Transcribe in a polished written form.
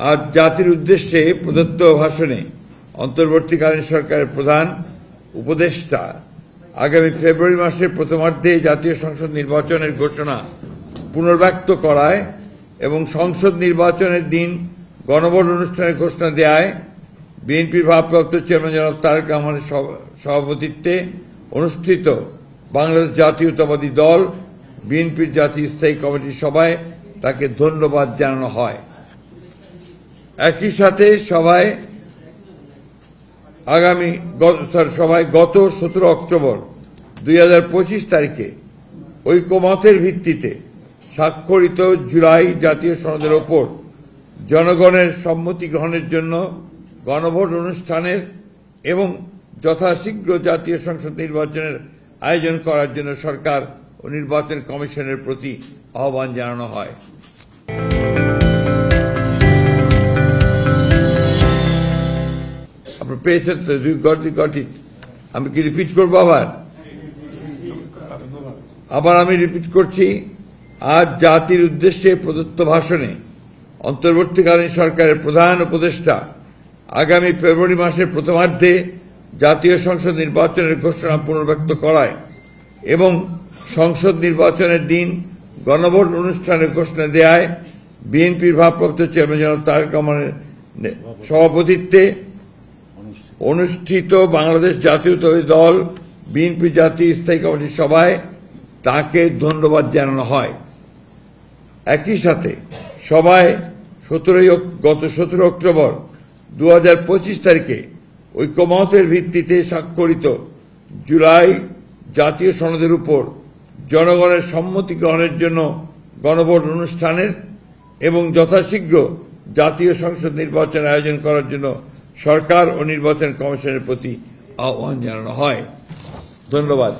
আজ জাতির উদ্দেশ্যে প্রদত্ত ভাষণে অন্তর্বর্তীকালীন সরকারের প্রধান উপদেষ্টা আগামী ফেব্রুয়ারি মাসের প্রথমার্ধে জাতীয় সংসদ নির্বাচনের ঘোষণা পুনর্ব্যক্ত করায় এবং সংসদ নির্বাচনের দিন গণভোট অনুষ্ঠানের ঘোষণা দেয়ায় বিএনপির ভারপ্রাপ্ত চেয়ারম্যান জনাব তারেক রহমানের সভাপতিত্বে অনুষ্ঠিত বাংলাদেশ জাতীয়তাবাদী দল বিএনপির জাতীয় স্থায়ী কমিটির সভায় তাকে ধন্যবাদ জানানো হয়। একই সাথে সভায় গত 17 অক্টোবর 2025 তারিখে ঐকমত্যের ভিত্তিতে স্বাক্ষরিত জুলাই জাতীয় সনদের ওপর জনগণের সম্মতি গ্রহণের জন্য গণভোট অনুষ্ঠানের এবং যথাশীঘ্র জাতীয় সংসদ নির্বাচনের আয়োজন করার জন্য সরকার ও নির্বাচন কমিশনের প্রতি আহ্বান জানানো হয়। আপনারা পেয়েছেন তো, আমি কি রিপিট করবো? আবার আমি রিপিট করছি। আজ জাতির উদ্দেশ্যে প্রদত্ত ভাষণে অন্তর্বর্তীকালীন সরকারের প্রধান উপদেষ্টা আগামী ফেব্রুয়ারি মাসের প্রথমার্ধে জাতীয় সংসদ নির্বাচনের ঘোষণা পুনর্ব্যক্ত করায় এবং সংসদ নির্বাচনের দিন গণভোট অনুষ্ঠানের ঘোষণা দেয়ায় বিএনপির ভারপ্রাপ্ত চেয়ারম্যান জনাব তারেক রহমানের সভাপতিত্বে অনুষ্ঠিত বাংলাদেশ জাতীয়তাবাদী দল বিএনপি জাতীয় স্থায়ী কমিটির সভায় তাকে ধন্যবাদ জানানো হয়। একই সাথে সভায় গত 17 অক্টোবর 2025 তারিখে ঐকমত্যের ভিত্তিতে স্বাক্ষরিত জুলাই জাতীয় সনদের উপর জনগণের সম্মতি গ্রহণের জন্য গণভোট অনুষ্ঠানের এবং যথাশীঘ্র জাতীয় সংসদ নির্বাচনের আয়োজন করার জন্য সরকার ও নির্বাচন কমিশনের প্রতি আহ্বান জানানো হয়। ধন্যবাদ।